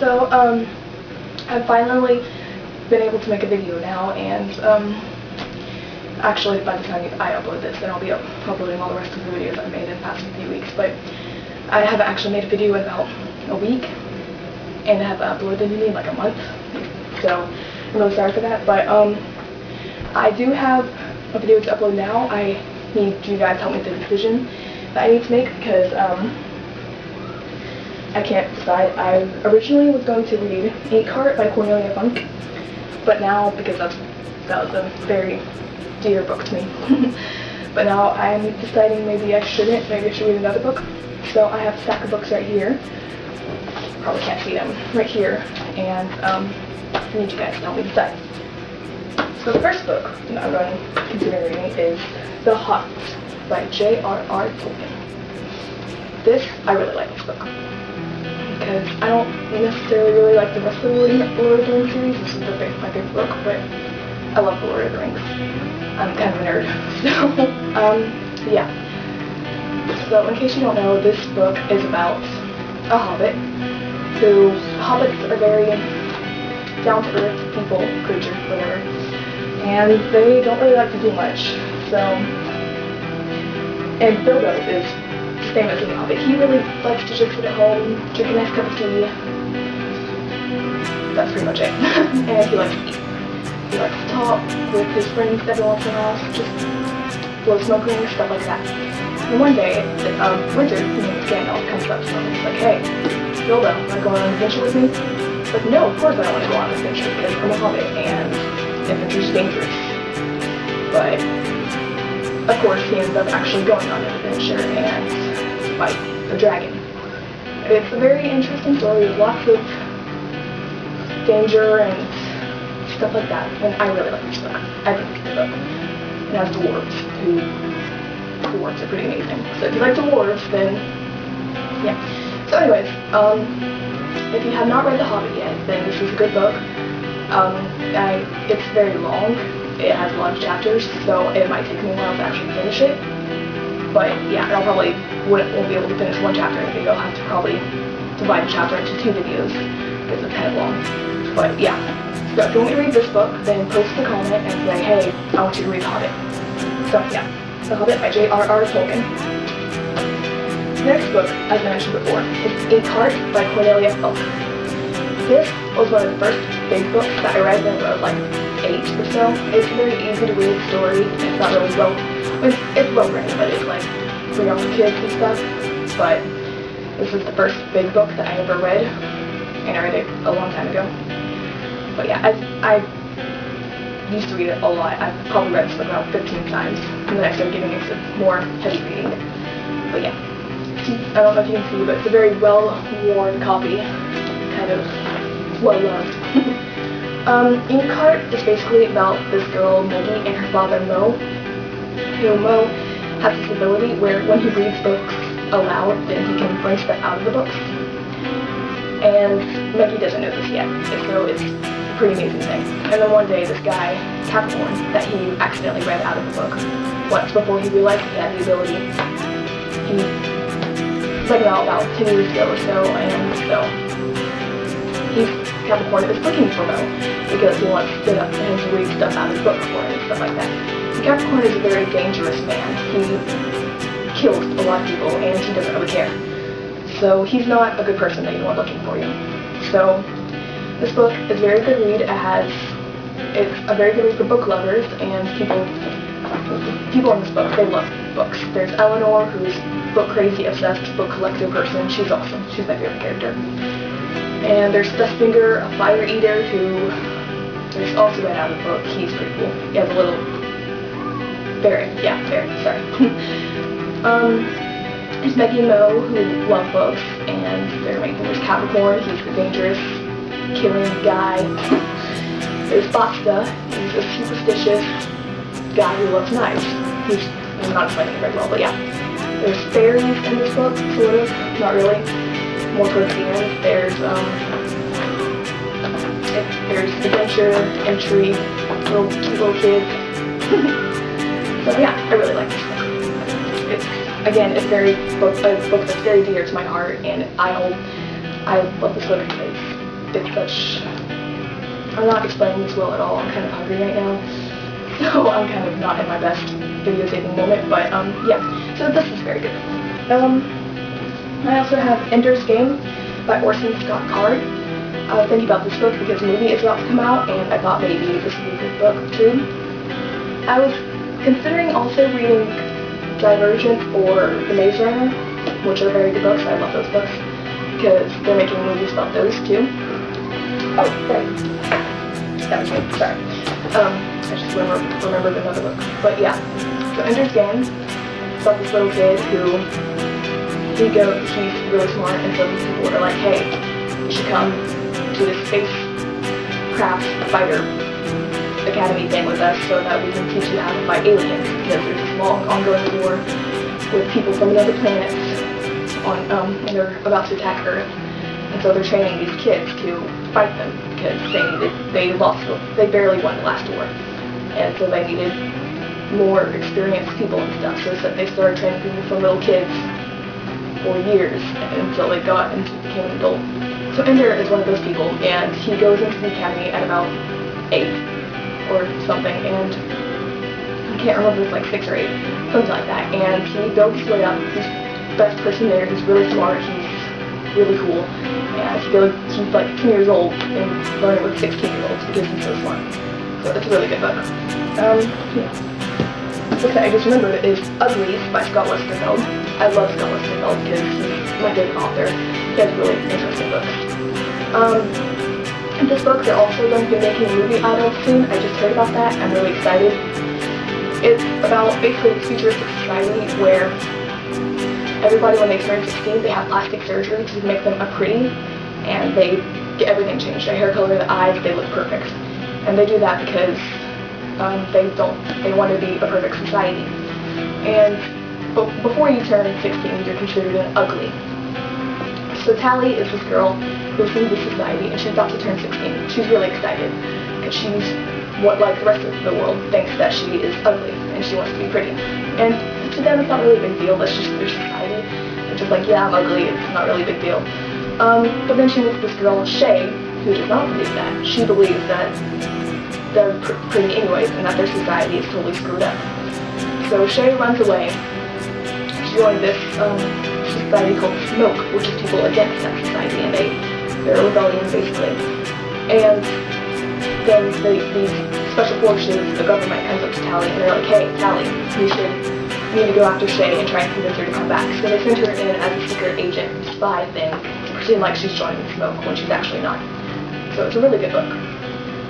So, I've finally been able to make a video now, and actually by the time I upload this, then I'll be uploading all the rest of the videos I've made in the past few weeks, but I haven't actually made a video in about a week, and I haven't uploaded any in like a month, so I'm really sorry for that, but I do have a video to upload now. I need you guys to help me with the decision that I need to make, because I can't decide. I originally was going to read Inkheart by Cornelia Funk, but now, because that was a very dear book to me, but now I'm deciding maybe I shouldn't. Maybe I should read another book. So I have a stack of books right here. Probably can't see them. Right here. And I need you guys to help me decide. So the first book that I'm going to consider reading is The Hobbit by J.R.R. Tolkien. I really like this book, because I don't necessarily really like the rest of the Lord of the Rings series. This is my favorite book, but I love the Lord of the Rings. I'm kind of a nerd, so yeah. So in case you don't know, this book is about a hobbit hobbits are very down-to-earth people, creatures, whatever, and they don't really like to do much. So, and Bilbo is famous as a hobbit. He really likes to just sit at home, drink a nice cup of tea. That's pretty much it. And he likes to eat. He likes to talk with his friends every once in a while, just blow smoke rings, stuff like that. And one day, Wizard, whose name is Gandalf, comes up to him and is like, "Hey, Bilbo, want to go on an adventure with me?" He's like, "No, of course I don't want to go on an adventure, because I'm a hobbit, and adventure's dangerous." But, of course, he ends up actually going on an adventure and fight a dragon. It's a very interesting story with lots of danger and stuff like that, and I really like this book. I think it's a good book. It has dwarves, dwarves are pretty amazing. So if you like dwarves, then yeah. So anyways, if you have not read The Hobbit yet, then this is a good book. It's very long. It has a lot of chapters, so it might take me a while to actually finish it. But yeah, I probably won't be able to finish one chapter in a video. I'll have to probably divide the chapter into 2 videos, because it's kind of long. But yeah, so if you want me to read this book, then post a comment and say, "Hey, I want you to read The Hobbit." So yeah, The Hobbit by J.R.R. Tolkien. The next book, as I mentioned before, is Inkheart by Cornelia Funk. This was one of the first big books that I read when I was like 8 or so. It's a very easy to read story. It's not really it's well written, but it's like for young kids and stuff. But this is the first big book that I ever read, and I read it a long time ago. But yeah, I used to read it a lot. I've probably read this book about 15 times, and then I started getting into more heavy reading. But yeah, I don't know if you can see, but it's a very well-worn copy, kind of well-loved. Inkheart is basically about this girl, Maggie, and her father, Mo, who Mo has this ability where when he reads books aloud, then he can bring stuff out of the books. And Maggie doesn't know this yet, so it's a pretty amazing thing. And then one day, this guy, Capricorn, that he accidentally read out of the book once before he realized he had the ability, he read it out about 10 years ago or so, and so Capricorn is looking for Mo, because he wants him to read stuff out of his book for him and stuff like that. And Capricorn is a very dangerous man. He kills a lot of people, and he doesn't really care. So he's not a good person that you want looking for you. So this book is a very good read. It's a very good read for book lovers and people in this book. They love books. There's Eleanor, who's book crazy, obsessed, book collector person. She's awesome. She's my favorite character. And there's Dustfinger, a fire eater, who is also read out of the book. He's pretty cool. He has a little ferret. Yeah, ferret. Sorry. There's Maggie and Mo, who love books, and they're amazing. There's Capricorn, he's the dangerous, killing guy. There's Basta, he's a superstitious guy who loves knives. He's not explaining it very well, but yeah. There's fairies in this book, sort of, not really. More towards the end. There's adventure, intrigue, cute little kids. So yeah, I really like this book. Again, it's a book that's very dear to my heart, and I love this book because it's such, I'm not explaining this well at all, I'm kind of hungry right now, so I'm kind of not in my best videotaping moment, but yeah, so this is very good. I also have Ender's Game by Orson Scott Card. I was thinking about this book because the movie is about to come out, and I thought maybe this would be a good book to read. I was considering also reading Divergent or The Maze Runner, which are very good books. I love those books because they're making movies about those too. Oh, right. That was me. Sorry. I just remembered another book. But yeah, so Ender's Game is about this little kid who he's really smart, and so these people are like, hey, you should come to this spacecraft fighter academy thing with us so that we can teach you how to fight aliens, because there's this long ongoing war with people from another planet and they're about to attack Earth, and so they're training these kids to fight them because they barely won the last war, and so they needed more experienced people and stuff, so they started training people from little kids for years until they got and became an adult. So Ender is one of those people, and he goes into the academy at about 8 or something, and I can't remember if it's like 6 or 8, something like that, and he builds his way up. He's the best person there, he's really smart, he's really cool, and he's like 10 years old and learning with 16-year-olds because he's so smart. So it's a really good book. Yeah. Book that I just remembered is Ugly by Scott Westerfeld. I love Scott Westerfeld because he's my favorite author. He has really interesting books. And this book they're also going to be making a movie out of soon. I just heard about that. I'm really excited. It's about basically a futuristic society where everybody, when they turn 16, they have plastic surgery to make them pretty, and they get everything changed. Their hair color, their eyes, they look perfect. And they do that because they want to be a perfect society. And before you turn 16, you're considered an ugly. So Tally is this girl who's in this society, and she's about to turn 16. She's really excited because she's what, like the rest of the world, thinks that she is ugly and she wants to be pretty. And to them, it's not really a big deal. That's just their society. They're just like, yeah, I'm ugly. It's not really a big deal. But then she meets this girl, Shay, who does not believe that. She believes that they're pretty anyways, and that their society is totally screwed up. So Shay runs away to join this society called Smoke, which is people against that society, and they're a rebellion basically. And then these special forces, the government comes up to Tally, and they're like, hey, Tally, you need to go after Shay and try and convince her to come back. So they send her in as a secret agent, spy thing, to pretend like she's joining Smoke when she's actually not. So it's a really good book.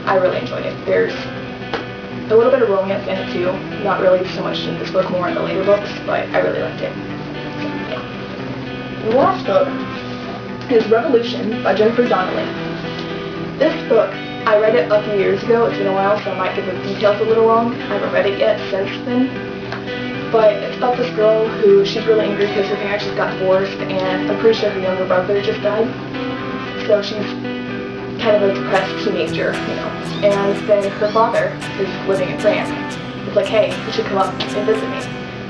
I really enjoyed it. There's a little bit of romance in it too. Not really so much in this book, more in the later books, but I really liked it. So, yeah. The last book is Revolution by Jennifer Donnelly. This book, I read it a few years ago. It's been a while, so I might get the details a little wrong. I haven't read it yet since then. But it's about this girl who, she's really angry because her parents just got divorced, and I'm pretty sure her younger brother just died. So she's kind of a depressed teenager, you know. And then her father is living in France. It's like, hey, you should come up and visit me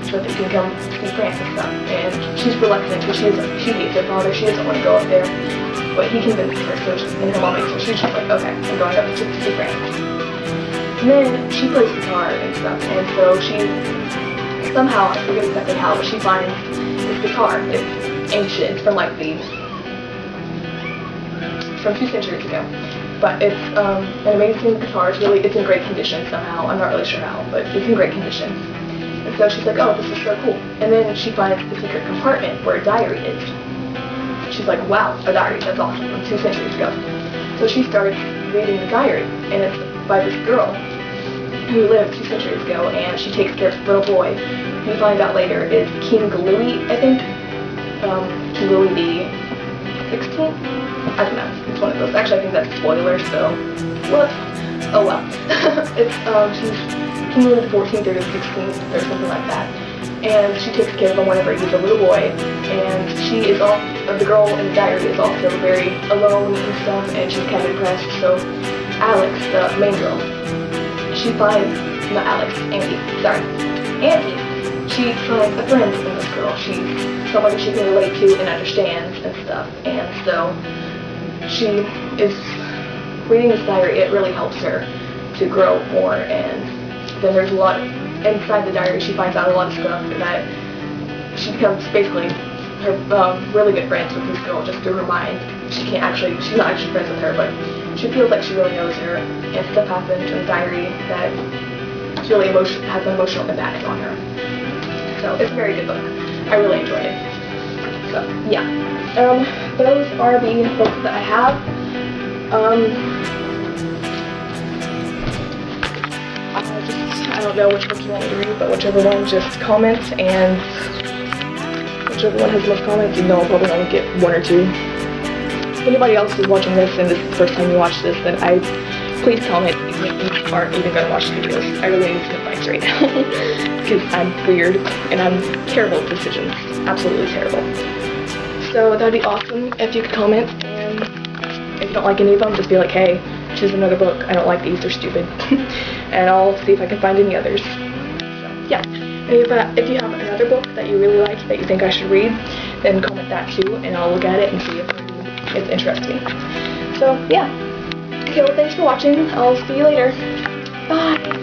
so that you can come see France and stuff. And she's reluctant because she hates her father. She doesn't want to go up there. But he convinces her, and her mom makes her. She's just like, okay, I'm going up to see France. And then she plays guitar and stuff, and so she somehow, I forget exactly how, but she finds this guitar. It's ancient, from like from 2 centuries ago. But it's an amazing guitar. It's in great condition somehow. I'm not really sure how, but it's in great condition. And so she's like, oh, this is so cool. And then she finds the secret compartment where a diary is. She's like, wow, a diary, that's awesome, from 2 centuries ago. So she starts reading the diary, and it's by this girl who lived 2 centuries ago, and she takes care of this little boy. You find out later is King Louis, I think. King Louis the 16th? I don't know. It's one of those. Actually, I think that's a spoiler, so whoops. Oh well. It's she's King Louis the 14th or the 16th or something like that. And she takes care of him whenever he's a little boy. And she is the girl in the diary is also very alone and stuff, and she's kind of depressed. So Alex, the main girl, she finds, not Alex, Andy, she finds a friend in this girl. She's somebody she can relate to and understands and stuff. And so she is reading this diary, it really helps her to grow more. And then there's a lot inside the diary. She finds out a lot of stuff, and that she becomes basically her really good friends with this girl just through her mind. She's not actually friends with her, but she feels like she really knows her, and stuff happens in the diary that really has an emotional impact on her. So it's a very good book. I really enjoyed it. So yeah, those are the books that I have. I don't know which book you want me to read, but whichever one, just comment, and whichever one has the most comments, I'll probably only get 1 or 2. If anybody else is watching this and this is the first time you watch this, then please comment even if you aren't even going to watch the videos. I really need some advice right now because I'm weird and I'm terrible at decisions. Absolutely terrible. So that'd be awesome if you could comment, and if you don't like any of them, just be like, hey, choose another book. I don't like these, they're stupid. And I'll see if I can find any others. So yeah. And if you have another book that you really like that you think I should read, then comment that too, and I'll look at it and see if it interests me. So yeah. Okay, well, thanks for watching. I'll see you later. Bye.